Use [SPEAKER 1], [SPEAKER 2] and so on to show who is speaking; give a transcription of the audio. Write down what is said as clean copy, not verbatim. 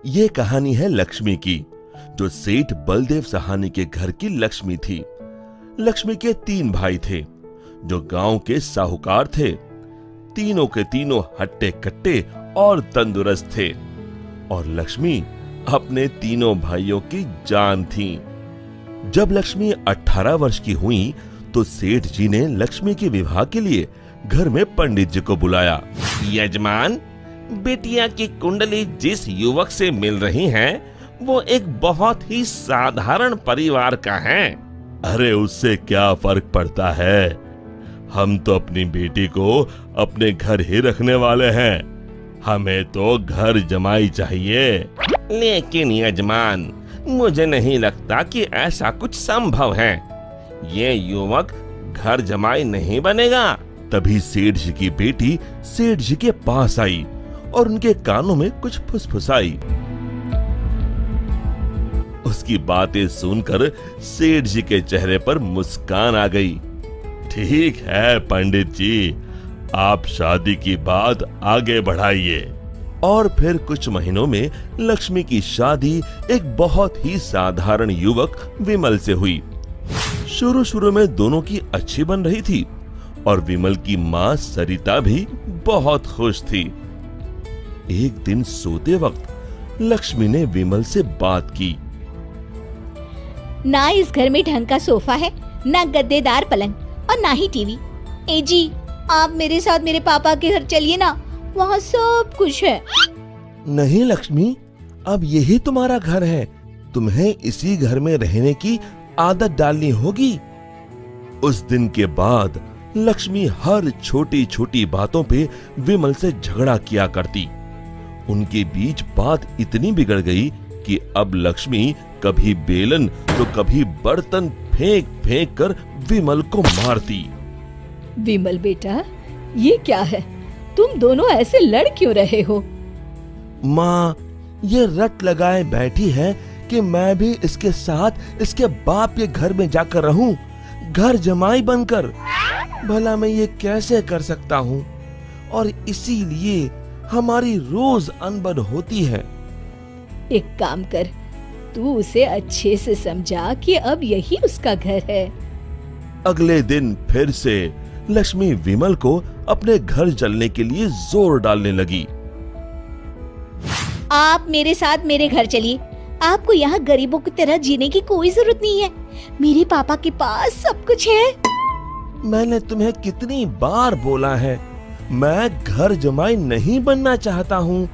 [SPEAKER 1] ये कहानी है लक्ष्मी की, जो सेठ बलदेव सहानी के घर की लक्ष्मी थी। लक्ष्मी के 3 भाई थे, जो गांव के साहूकार थे। तीनों के तीनों हट्टे कट्टे और तंदुरुस्त थे, और लक्ष्मी अपने तीनों भाइयों की जान थी। जब लक्ष्मी 18 वर्ष की हुई तो सेठ जी ने लक्ष्मी के विवाह के लिए घर में पंडित जी को बुलाया।
[SPEAKER 2] यजमान, बेटिया की कुंडली जिस युवक से मिल रही है वो एक बहुत ही साधारण परिवार का है।
[SPEAKER 1] अरे उससे क्या फर्क पड़ता है, हम तो अपनी बेटी को अपने घर ही रखने वाले हैं। हमें तो घर जमाई चाहिए।
[SPEAKER 2] लेकिन यजमान, मुझे नहीं लगता कि ऐसा कुछ संभव है। ये युवक घर जमाई नहीं बनेगा।
[SPEAKER 1] तभी सेठ जी की बेटी सेठ जी के पास आई और उनके कानों में कुछ फुसफुसाई। उसकी बातें सुनकर सेठ जी के चेहरे पर मुस्कान आ गई। ठीक है पंडित जी, आप शादी की बात आगे बढ़ाइए। और फिर कुछ महीनों में लक्ष्मी की शादी एक बहुत ही साधारण युवक विमल से हुई। शुरू में दोनों की अच्छी बन रही थी और विमल की माँ सरिता भी बहुत खुश थी। एक दिन सोते वक्त लक्ष्मी ने विमल से बात की।
[SPEAKER 3] ना इस घर में ढंग का सोफा है, ना गद्देदार पलंग और ना ही टीवी। ए जी, आप मेरे साथ मेरे पापा के घर चलिए ना, वहाँ सब कुछ है।
[SPEAKER 1] नहीं लक्ष्मी, अब यही तुम्हारा घर है, तुम्हें इसी घर में रहने की आदत डालनी होगी। उस दिन के बाद लक्ष्मी हर छोटी छोटी बातों पे विमल से झगड़ा किया करती। उनके बीच बात इतनी बिगड़ गई कि अब लक्ष्मी कभी बेलन तो कभी बर्तन फेंक फेंक कर विमल को मारती।
[SPEAKER 3] विमल बेटा, ये क्या है? तुम दोनों ऐसे लड़ क्यों रहे हो?
[SPEAKER 1] माँ, ये रट लगाए बैठी है कि मैं भी इसके साथ इसके बाप के घर में जाकर रहूं, घर जमाई बनकर। भला मैं ये कैसे कर सकता हूँ? और इसीलिए हमारी रोज अनबन होती है।
[SPEAKER 3] एक काम कर, तू उसे अच्छे से समझा कि अब यही उसका घर है।
[SPEAKER 1] अगले दिन फिर से लक्ष्मी विमल को अपने घर चलने के लिए जोर डालने लगी।
[SPEAKER 3] आप मेरे साथ मेरे घर चलिए। आपको यहाँ गरीबों की तरह जीने की कोई जरूरत नहीं है। मेरे पापा के पास सब कुछ है।
[SPEAKER 1] मैंने तुम्हें कितनी बार बोला है, मैं घर जमाई नहीं बनना चाहता हूँ।